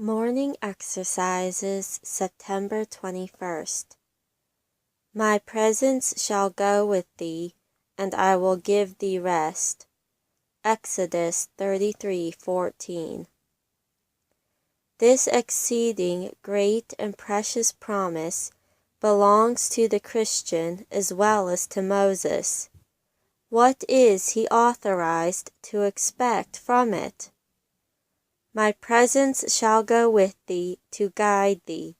Morning Exercises, September 21st. My presence shall go with thee, and I will give thee rest. Exodus 33:14. This exceeding great and precious promise belongs to the Christian as well as to Moses. What is he authorized to expect from it? My presence shall go with thee to guide thee,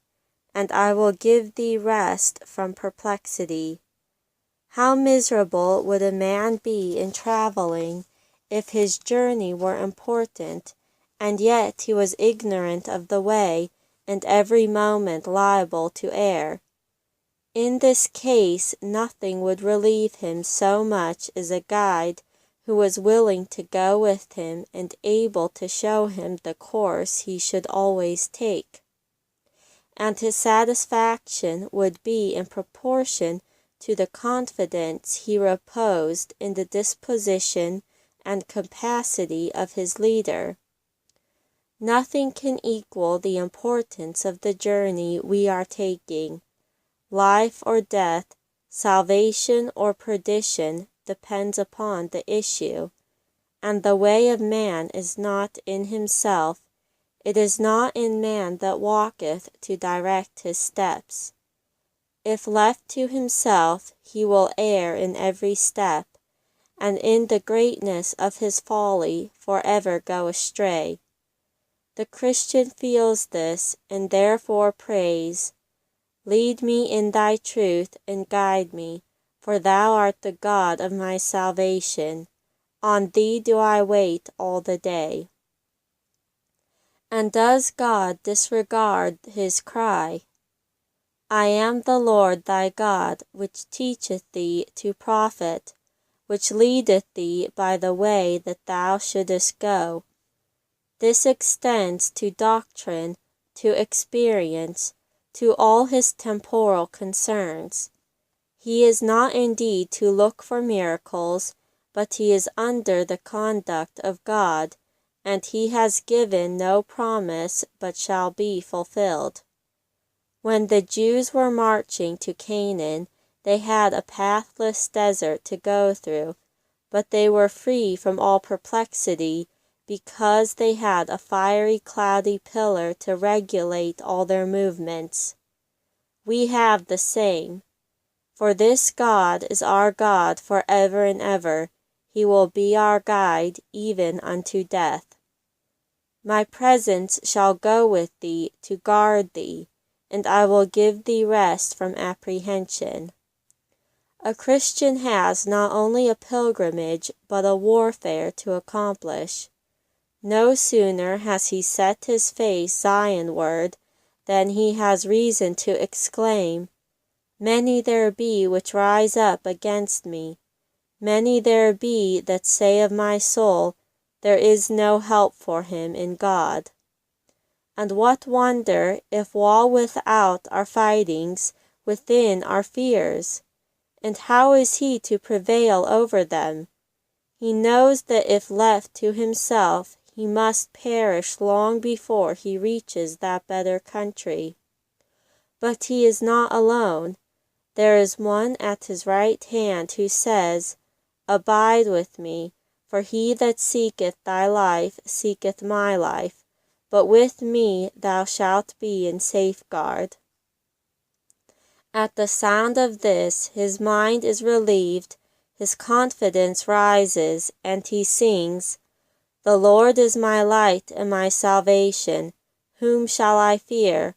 and I will give thee rest from perplexity. How miserable would a man be in traveling if his journey were important, and yet he was ignorant of the way and every moment liable to err. In this case, nothing would relieve him so much as a guide who was willing to go with him and able to show him the course he should always take. And his satisfaction would be in proportion to the confidence he reposed in the disposition and capacity of his leader. Nothing can equal the importance of the journey we are taking. Life or death, salvation or perdition depends upon the issue, and the way of man is not in himself. It is not in man that walketh to direct his steps. If left to himself, he will err in every step, and in the greatness of his folly forever go astray. The Christian feels this, and therefore prays, "Lead me in thy truth, and guide me, for thou art the God of my salvation. On thee do I wait all the day." And does God disregard his cry? "I am the Lord thy God, which teacheth thee to profit, which leadeth thee by the way that thou shouldest go." This extends to doctrine, to experience, to all his temporal concerns. He is not indeed to look for miracles, but he is under the conduct of God, and he has given no promise but shall be fulfilled. When the Jews were marching to Canaan, they had a pathless desert to go through, but they were free from all perplexity because they had a fiery cloudy pillar to regulate all their movements. We have the same. For this God is our God for ever and ever. He will be our guide even unto death. My presence shall go with thee to guard thee, and I will give thee rest from apprehension. A Christian has not only a pilgrimage but a warfare to accomplish. No sooner has he set his face Zionward than he has reason to exclaim, "Many there be which rise up against me. Many there be that say of my soul, there is no help for him in God." And what wonder if while without are fightings, within are fears? And how is he to prevail over them? He knows that if left to himself, he must perish long before he reaches that better country. But he is not alone. There is one at his right hand who says, "Abide with me, for he that seeketh thy life seeketh my life, but with me thou shalt be in safeguard." At the sound of this, his mind is relieved, his confidence rises, and he sings, "The Lord is my light and my salvation. Whom shall I fear?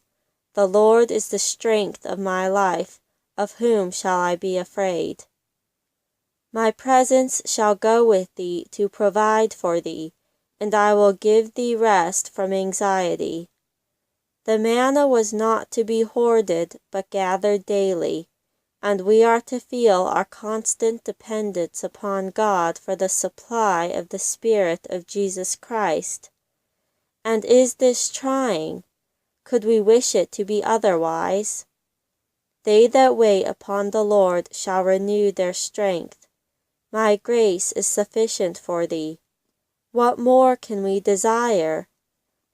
The Lord is the strength of my life. Of whom shall I be afraid?" My presence shall go with thee to provide for thee, and I will give thee rest from anxiety. The manna was not to be hoarded, but gathered daily, and we are to feel our constant dependence upon God for the supply of the Spirit of Jesus Christ. And is this trying? Could we wish it to be otherwise? "They that wait upon the Lord shall renew their strength. My grace is sufficient for thee." What more can we desire?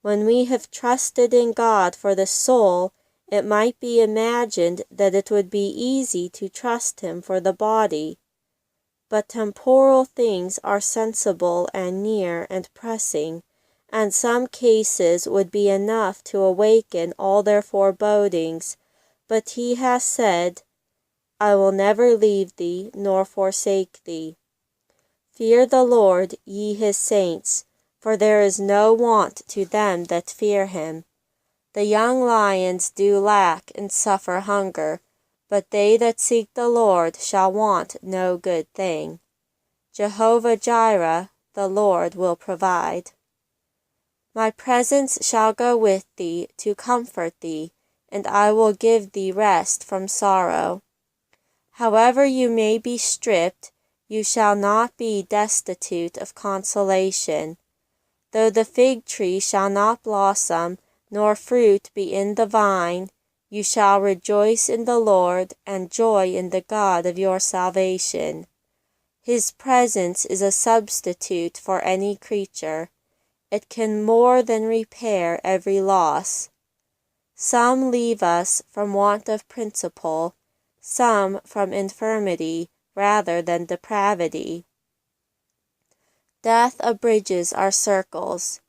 When we have trusted in God for the soul, it might be imagined that it would be easy to trust Him for the body. But temporal things are sensible and near and pressing, and some cases would be enough to awaken all their forebodings. But He has said, I will never leave thee nor forsake thee. Fear the Lord, ye His saints, for there is no want to them that fear Him. The young lions do lack and suffer hunger, but they that seek the Lord shall want no good thing. Jehovah Jireh, the Lord will provide. My presence shall go with thee to comfort thee, and I will give thee rest from sorrow. However you may be stripped, you shall not be destitute of consolation. Though the fig tree shall not blossom, nor fruit be in the vine, you shall rejoice in the Lord, and joy in the God of your salvation. His presence is a substitute for any creature. It can more than repair every loss. Some leave us from want of principle, some from infirmity rather than depravity. Death abridges our circles.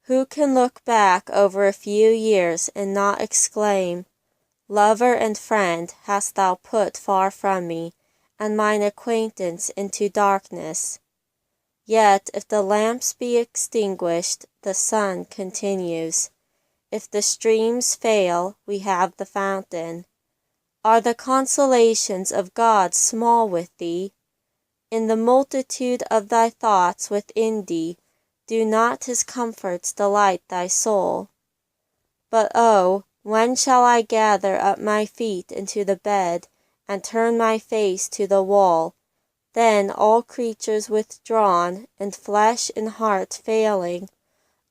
Who can look back over a few years and not exclaim, Lover and friend hast thou put far from me, and mine acquaintance into darkness? Yet if the lamps be extinguished, the sun continues. If the streams fail, we have the fountain. Are the consolations of God small with thee? In the multitude of thy thoughts within thee, do not His comforts delight thy soul? But oh, when shall I gather up my feet into the bed, and turn my face to the wall? Then all creatures withdrawn, and flesh and heart failing,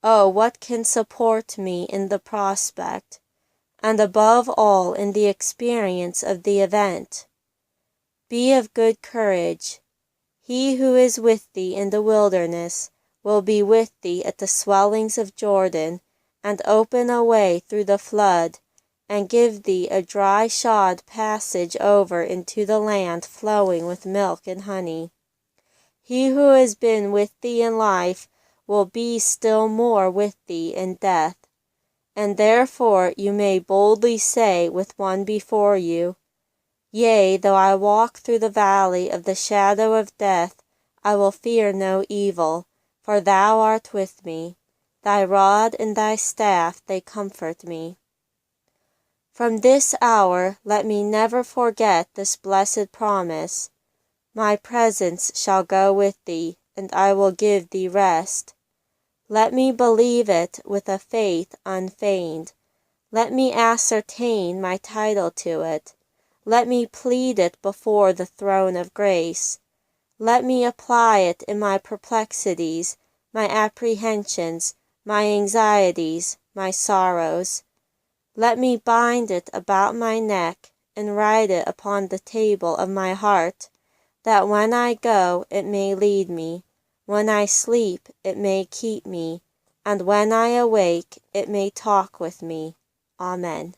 oh, what can support me in the prospect, and above all in the experience of the event? Be of good courage. He who is with thee in the wilderness will be with thee at the swellings of Jordan, and open a way through the flood, and give thee a dry-shod passage over into the land flowing with milk and honey. He who has been with thee in life will be still more with thee in death. And therefore you may boldly say with one before you, Yea, though I walk through the valley of the shadow of death, I will fear no evil, for thou art with me. Thy rod and thy staff, they comfort me. From this hour let me never forget this blessed promise. My presence shall go with thee, and I will give thee rest. Let me believe it with a faith unfeigned. Let me ascertain my title to it. Let me plead it before the throne of grace. Let me apply it in my perplexities, my apprehensions, my anxieties, my sorrows. Let me bind it about my neck, and write it upon the table of my heart, that when I go it may lead me, when I sleep it may keep me, and when I awake it may talk with me. Amen.